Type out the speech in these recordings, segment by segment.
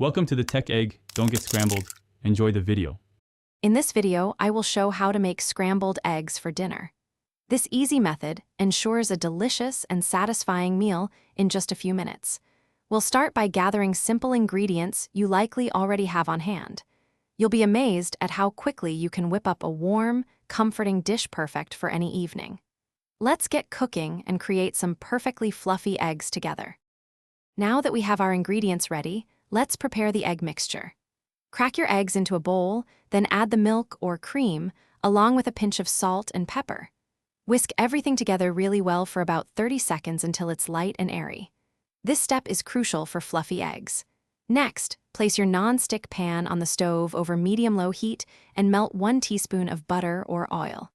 Welcome to the Tech Egg. Don't get scrambled. Enjoy the video. In this video, I will show how to make scrambled eggs for dinner. This easy method ensures a delicious and satisfying meal in just a few minutes. We'll start by gathering simple ingredients you likely already have on hand. You'll be amazed at how quickly you can whip up a warm, comforting dish perfect for any evening. Let's get cooking and create some perfectly fluffy eggs together. Now that we have our ingredients ready, let's prepare the egg mixture. Crack your eggs into a bowl, then add the milk or cream, along with a pinch of salt and pepper. Whisk everything together really well for about 30 seconds until it's light and airy. This step is crucial for fluffy eggs. Next, place your non-stick pan on the stove over medium-low heat and melt 1 teaspoon of butter or oil.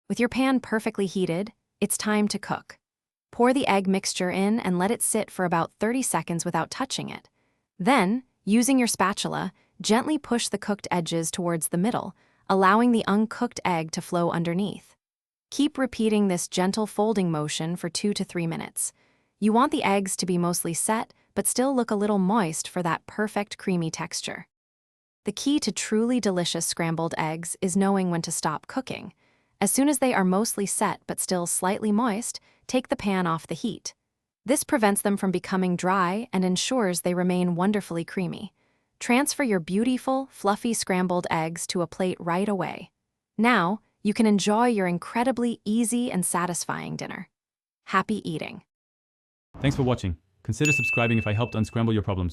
With your pan perfectly heated, it's time to cook. Pour the egg mixture in and let it sit for about 30 seconds without touching it. Then, using your spatula, gently push the cooked edges towards the middle, allowing the uncooked egg to flow underneath. Keep repeating this gentle folding motion for 2 to 3 minutes. You want the eggs to be mostly set, but still look a little moist for that perfect creamy texture. The key to truly delicious scrambled eggs is knowing when to stop cooking. As soon as they are mostly set but still slightly moist, take the pan off the heat. This prevents them from becoming dry and ensures they remain wonderfully creamy. Transfer your beautiful, fluffy scrambled eggs to a plate right away. Now, you can enjoy your incredibly easy and satisfying dinner. Happy eating! Thanks for watching. Consider subscribing if I helped unscramble your problems.